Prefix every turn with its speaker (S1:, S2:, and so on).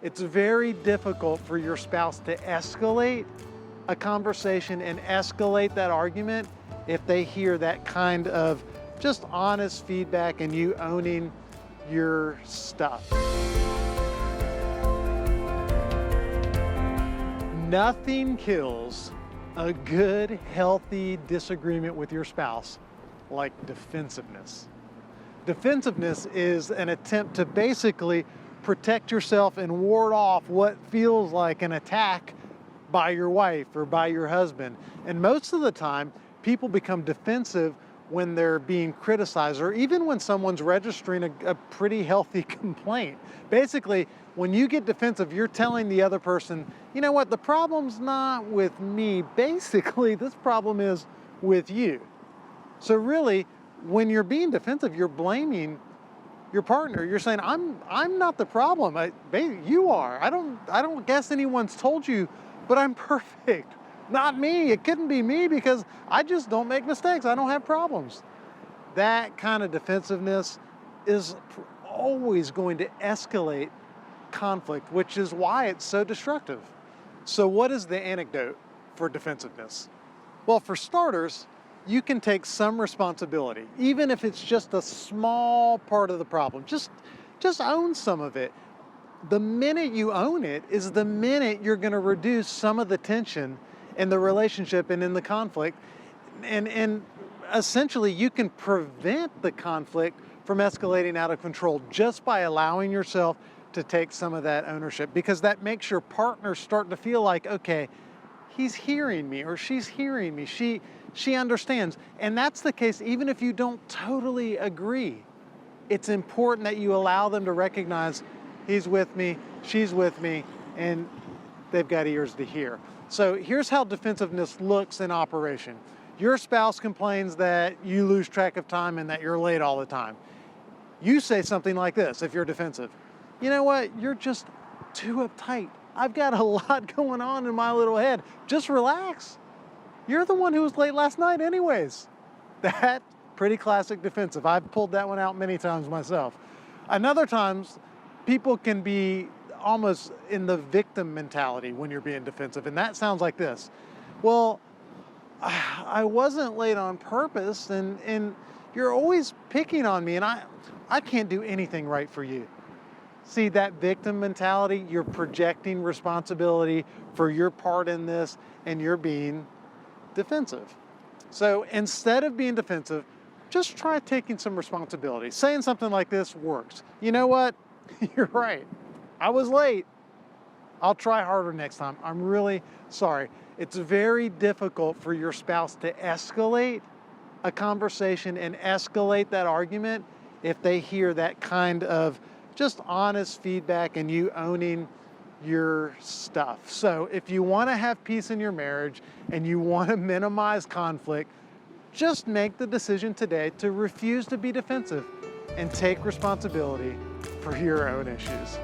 S1: It's very difficult for your spouse to escalate a conversation and escalate that argument if they hear that kind of just honest feedback and you owning your stuff. Nothing kills a good, healthy disagreement with your spouse like defensiveness. Defensiveness is an attempt to basically protect yourself and ward off what feels like an attack by your wife or by your husband. And most of the time, people become defensive when they're being criticized or even when someone's registering a pretty healthy complaint. Basically, when you get defensive, you're telling the other person, you know what, the problem's not with me. Basically, this problem is with you. So really, when you're being defensive, you're blaming your partner. You're saying, I'm not the problem. You are. I don't guess anyone's told you, but I'm perfect. Not me. It couldn't be me because I just don't make mistakes. I don't have problems. That kind of defensiveness is always going to escalate conflict, which is why it's so destructive. So what is the antidote for defensiveness? Well, for starters, you can take some responsibility, even if it's just a small part of the problem. Just own some of it. The minute you own it is the minute you're going to reduce some of the tension in the relationship and in the conflict. And essentially, you can prevent the conflict from escalating out of control just by allowing yourself to take some of that ownership, because that makes your partner start to feel like, okay, he's hearing me or she's hearing me. She understands. And that's the case even if you don't totally agree. It's important that you allow them to recognize he's with me, she's with me, and they've got ears to hear. So here's how defensiveness looks in operation. Your spouse complains that you lose track of time and that you're late all the time. You say something like this if you're defensive. You know what? You're just too uptight. I've got a lot going on in my little head. Just relax. You're the one who was late last night anyways. That's pretty classic defensive. I've pulled that one out many times myself. Another times, people can be almost in the victim mentality when you're being defensive, and that sounds like this. Well, I wasn't late on purpose, and you're always picking on me, and I can't do anything right for you. See, that victim mentality, you're projecting responsibility for your part in this, and you're being defensive. So instead of being defensive, just try taking some responsibility. Saying something like this works. You know what? You're right. I was late. I'll try harder next time. I'm really sorry. It's very difficult for your spouse to escalate a conversation and escalate that argument if they hear that kind of just honest feedback and you owning your stuff. So if you want to have peace in your marriage and you want to minimize conflict, just make the decision today to refuse to be defensive and take responsibility for your own issues.